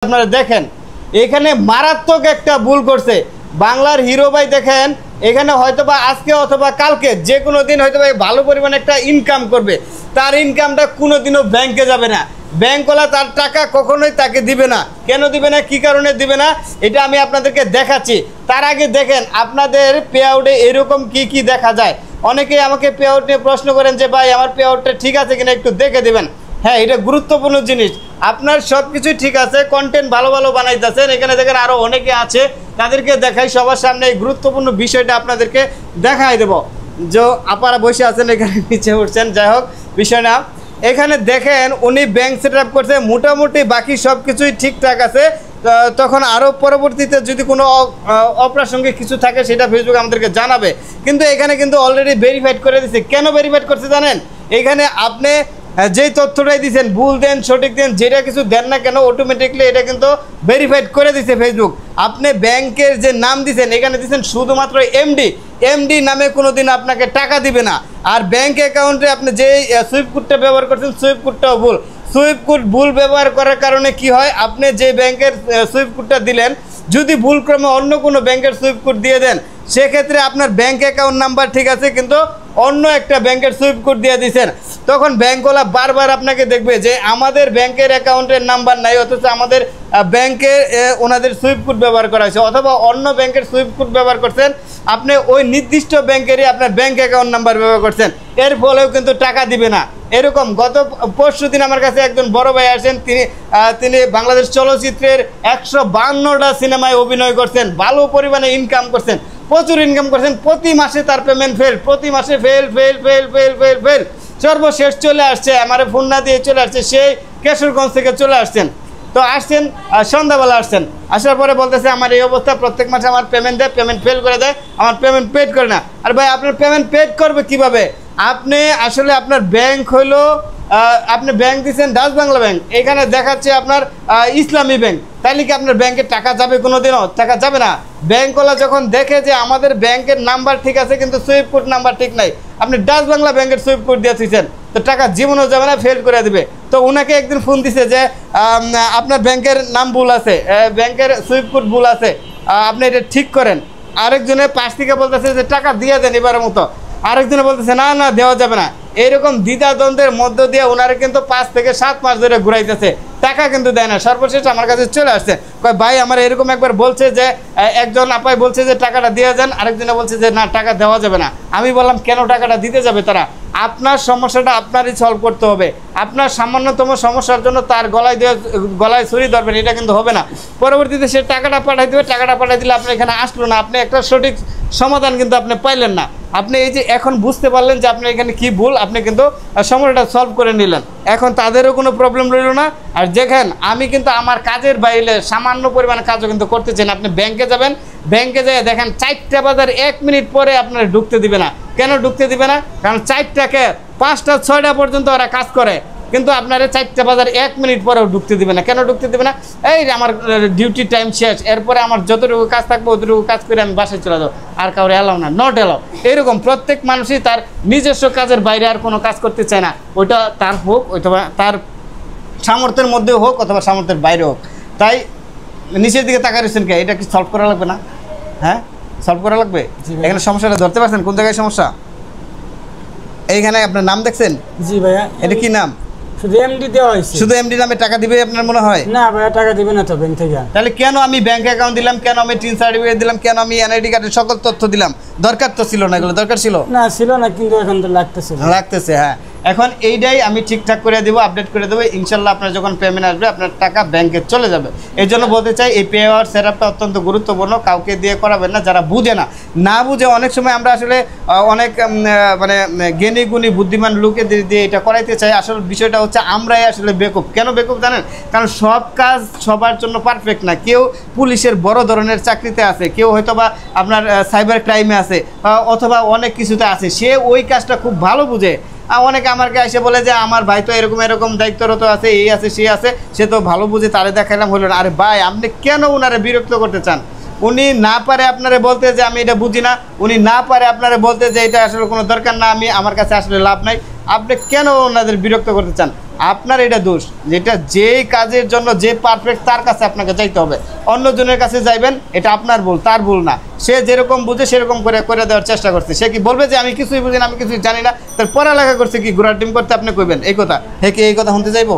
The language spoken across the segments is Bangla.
আপনারা দেখেন এখানে মারাত্মক একটা ভুল করছে বাংলার হিরো ভাই। দেখেন এখানে হয়তোবা আজকে অথবা কালকে যে কোনো দিন হয়তোবা ভালো পরিমাণে একটা ইনকাম করবে, তার ইনকামটা কোনোদিনও ব্যাংকে যাবে না। ব্যাংকওয়ালা তার টাকা কখনোই তাকে দিবে না। কেন দিবে না, কি কারণে দিবে না, এটা আমি আপনাদেরকে দেখাচ্ছি। তার আগে দেখেন আপনাদের পে আউটে এরকম কি কি দেখা যায়। অনেকেই আমাকে পে আউট নিয়ে প্রশ্ন করেন যে ভাই আমার পে আউটটা ঠিক আছে কিনা একটু দেখে দেবেন। হ্যাঁ, এটা গুরুত্বপূর্ণ জিনিস। আপনার সব কিছুই ঠিক আছে, কন্টেন্ট ভালো ভালো বানাইতেছেন, এখানে দেখেন আরও অনেকে আছে, তাদেরকে দেখাই সবার সামনে এই গুরুত্বপূর্ণ বিষয়টা আপনাদেরকে দেখাই দেব। যে আপারা বসে আছেন এখানে নিচে উঠছেন, যাই হোক বিষয় না। এখানে দেখেন উনি ব্যাংক সেট আপ করছে, মোটামুটি বাকি সব কিছুই ঠিকঠাক আছে। তখন আরও পরবর্তীতে যদি কোনো অপ্রাসঙ্গিক কিছু থাকে সেটা ফেসবুক আমাদেরকে জানাবে। কিন্তু এখানে কিন্তু অলরেডি ভেরিফাইড করে দিচ্ছে। কেন ভেরিফাইড করছে জানেন? এখানে আপনি যেই তথ্যটাই দিচ্ছেন, ভুল দেন সঠিক দেন, যেটা কিছু দেন না কেন অটোমেটিকলি এটা কিন্তু ভেরিফাইড করে দিচ্ছে ফেসবুক। আপনি ব্যাংকের যে নাম দিচ্ছেন এখানে দিচ্ছেন শুধুমাত্র এমডি নামে কোনো দিন আপনাকে টাকা দিবে না। আর ব্যাংক অ্যাকাউন্টে আপনি যে সুইফট কোডটা ব্যবহার করছেন সুইফট কোডটাও ভুল। সুইফট কোড ভুল ব্যবহার করার কারণে কি হয়, আপনি যে ব্যাংকের সুইফট কোডটা দিলেন যদি ভুলক্রমে অন্য কোনো ব্যাংকের সুইফট কোড দিয়ে দেন, সেক্ষেত্রে আপনার ব্যাংক অ্যাকাউন্ট নাম্বার ঠিক আছে কিন্তু অন্য একটা ব্যাংকের সুইফট কোড দিয়ে দিচ্ছেন, তখন ব্যাংকওয়ালা বারবার আপনাকে দেখবে যে আমাদের ব্যাংকের অ্যাকাউন্টের নাম্বার নাই, অথচ আমাদের ব্যাংকে ওনাদের সুইফট কোড ব্যবহার করা হয়েছে, অথবা অন্য ব্যাংকের সুইফট কোড ব্যবহার করছেন, আপনি ওই নির্দিষ্ট ব্যাংকেরই আপনার ব্যাংক অ্যাকাউন্ট নাম্বার ব্যবহার করছেন, এর ফলেও কিন্তু টাকা দিবে না। এরকম গত পরশু দিন আমার কাছে একজন বড় ভাই আসেন, তিনি বাংলাদেশ চলচ্চিত্রের 152টা সিনেমায় অভিনয় করছেন, ভালো পরিমাণে ইনকাম করছেন, প্রচুর ইনকাম করছেন। প্রতি মাসে তার পেমেন্ট ফেল, প্রতি মাসে ফেল। সর্বশেষ চলে আসছে, আমার ফোন না দিয়ে চলে আসছে, সেই কেশরগঞ্জ থেকে চলে আসছেন। তো আসছেন সন্ধ্যাবেলা আসছেন, আসার পরে বলতেছে আমার এই অবস্থা, প্রত্যেক মাসে আমার পেমেন্ট দেয়, পেমেন্ট ফেল করে দেয়, আমার পেমেন্ট পেড করে না। আর ভাই আপনার পেমেন্ট পেড করবে কিভাবে? আপনি আসলে আপনার ব্যাংক হইলো, আপনি ব্যাংক দিচ্ছেন ডাচ বাংলা ব্যাংক, এখানে দেখাচ্ছে আপনার ইসলামী ব্যাংক, তাইলে কি আপনার ব্যাংকে টাকা যাবে? কোনোদিনও টাকা যাবে না। ব্যাংকওয়ালা যখন দেখে যে আমাদের ব্যাংকের নাম্বার ঠিক আছে কিন্তু সুইফট কোড নাম্বার ঠিক নাই, আপনি ডাচ বাংলা ব্যাংকের সুইফট কোড দিয়ে দিচ্ছেন, তো টাকা জীবনও যাবে না, ফেল করে দেবে। তো ওনাকে একদিন ফোন দিছে যে আপনার ব্যাংকের নাম ভুল আছে, ব্যাংকের সুইফট কোড ভুল আছে, আপনি এটা ঠিক করেন। আরেকজনের পাশ থেকে বলতেছে যে টাকা দিয়ে দেন এবারের মতো, আরেকজনে বলতেছে না না দেওয়া যাবে না। এইরকম দ্বিধাদ্বন্দ্বের মধ্য দিয়ে ওনারা কিন্তু 5 থেকে 7 মাস ধরে ঘুরাইতেছে, টাকা কিন্তু দেয় না। সর্বশেষ আমার কাছে চলে আসছে, কয় ভাই আমার এরকম একবার বলছে যে একজন আপাই বলছে যে টাকাটা দিয়ে যান, আরেকজনে বলছে যে না টাকা দেওয়া যাবে না। আমি বললাম কেন টাকাটা দিতে যাবে তারা? আপনার সমস্যাটা আপনারই সলভ করতে হবে। আপনার সামান্যতম সমস্যার জন্য তার গলায় ছুরি ধরবেন, এটা কিন্তু হবে না। পরবর্তীতে সে টাকাটা পাঠাই দেবে, টাকাটা পাঠাই দিলে আপনি এখানে আসলো না, আপনি একটা সঠিক সমাধান কিন্তু আপনি পাইলেন না। আপনি এই যে এখন বুঝতে পারলেন যে আপনার এখানে কি ভুল, আপনি কিন্তু সমস্যাটা সলভ করে নিলেন, এখন তাদেরও কোনো প্রবলেম রইল না। আর দেখেন আমি কিন্তু আমার কাজের বাইরে সামান্য পরিমাণে কাজও কিন্তু করতে চাই না। আপনি ব্যাংকে যাবেন, ব্যাংকে যেয়ে দেখেন 4টা বাজার 1 মিনিট পরে আপনার ঢুকতে দিবে না। কেন ঢুকতে দিবে না? কারণ 4টাকে 5টা 6টা পর্যন্ত ওরা কাজ করে, কিন্তু আপনার 4টা বাজার 1 মিনিট পরেও ঢুকতে দিবে না। কেন ঢুকতে দিবে না? এই আমার ডিউটি টাইম শেষ, এরপরে আমার যতটুকু কাজ থাকবে অতটুকু কাজ করে আমি বাসায় চলে যাবো, আর কাউরে এলাও না, নট এলাও। এরকম প্রত্যেক মানুষই তার নিজস্ব কাজের বাইরে আর কোনো কাজ করতে চায় না, ওইটা তার হোক, অথবা তার সামর্থ্যের মধ্যে হোক অথবা সামর্থ্যের বাইরে হোক। তাই নিচের দিকে তাকাই রয়েছেন কে? এটা কি সলভ করা লাগবে না? হ্যাঁ সলভ করা লাগবে। এখানে সমস্যাটা ধরতে পারছেন কোন জায়গায় সমস্যা? এইখানে আপনার নাম দেখছেন? জি ভাইয়া। এটা কি নাম? শুধু এমডি দেওয়া হয়েছে। শুধু এমডি নামে টাকা দিবে আপনার মনে হয়? না ভাইয়া টাকা দিবে না তো ব্যাংক থেকে। তাহলে কেন আমি ব্যাংক অ্যাকাউন্ট দিলাম, কেন আমি টিন সার্টিফিকেট দিলাম, কেন আমি এনআইডি কার্ডের সকল তথ্য দিলাম? দরকার তো ছিল না, এগুলো দরকার ছিল না? ছিল না, কিন্তু এখন তো লাগতেছে। হ্যাঁ, এখন এইটাই আমি ঠিকঠাক করে দেবো, আপডেট করে দেবো, ইনশাল্লাহ আপনার যখন পেমেন্ট আসবে আপনার টাকা ব্যাংকে চলে যাবে। এই জন্য বলতে চাই এই পে আওয়ার সেটআপটা অত্যন্ত গুরুত্বপূর্ণ, কাউকে দিয়ে করাবেন না যারা বুঝে না বুঝে। অনেক সময় আমরা আসলে অনেক মানে জ্ঞানী গুণী বুদ্ধিমান লোকে দিয়ে এটা করাইতে চাই। আসলে বিষয়টা হচ্ছে আমরাই আসলে বেকুব। কেন বেকুব জানেন? কারণ সব কাজ সবার জন্য পারফেক্ট না। কেউ পুলিশের বড় ধরনের চাকরিতে আছে, কেউ হয়তো বা আপনার সাইবার ক্রাইমে আছে, অথবা অনেক কিছুতে আছে, সে ওই কাজটা খুব ভালো বুঝে। অনেকে আমাকে এসে বলে যে আমার ভাই তো এরকম দায়িত্বরত আছে, এই আছে সে আছে, সে তো ভালো বুঝে, তারে দেখাইলাম হলো না। আরে ভাই আপনি কেন ওনারে বিরক্ত করতে চান? উনি না পারে আপনারে বলতে যে আমি এটা বুঝি না, উনি না পারে আপনারে বলতে যে এটা আসলে কোনো দরকার না, আমার কাছে আসলে লাভ নাই, আপনি কেন ওনাদের বিরক্ত করতে চান? আপনার এটা দোষ, যেটা যেই কাজের জন্য যে পারফেক্ট তার কাছে আপনাকে যাইতে হবে। অন্যজনের কাছে যাইবেন, এটা আপনার ভুল, তার ভুল না। সে যেরকম বুঝে সেরকম করে দেওয়ার চেষ্টা করছে। সে কি বলবে যে আমি কিছুই বুঝি না, আমি কিছুই জানি না, তার পড়ালেখা করছে কি ঘোড়ার ডিম করতে আপনি কইবেন এই কথা? হে কি এই কথা শুনতে যাইবো?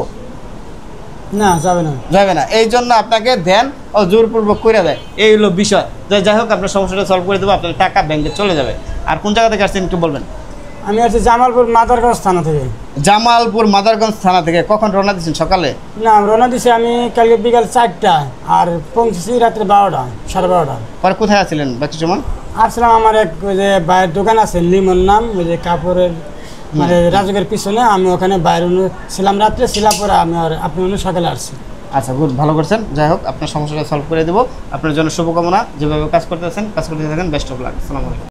না, যাবে না, যাবে না। এই জন্য আপনাকে ধ্যান ও জোরপূর্বক করে দেয়, এই হলো বিষয়। যাই হোক, আপনার সমস্যাটা সলভ করে দেবো, আপনার টাকা ব্যাংকে চলে যাবে। আর কোন জায়গা থেকে আসছেন একটু বলবেন? আমি আছি জামালপুর মাদারগঞ্জ থানা থেকে। জামালপুর মাদারগঞ্জ থানা থেকে। কখন রওনা দিচ্ছেন? সকালে? না, রওনা দিছি আমি কালকে বিকাল 4টা, আর পৌঁছেছি রাত্রে 12টা, 12:30। পরে কোথায় আছিলেন বাকি সময়? আসলাম আমার এক ওই যে বাইরের দোকান আছে লিমন নাম, ওই যে কাপড়ের মানে রাজুকের পিছনে। আমি ওখানে বাইরে ছিলাম, রাত্রে ছিলাম, পরে আমি আর আপনি সকালে আসছি। আচ্ছা, গুড, ভালো করছেন। যাই হোক, আপনার সমস্যাটা সলভ করে দেবো। আপনার জন্য শুভকামনা। যেভাবে কাজ করতে থাকেন, বেস্ট অফ লাক। আসসালামু আলাইকুম।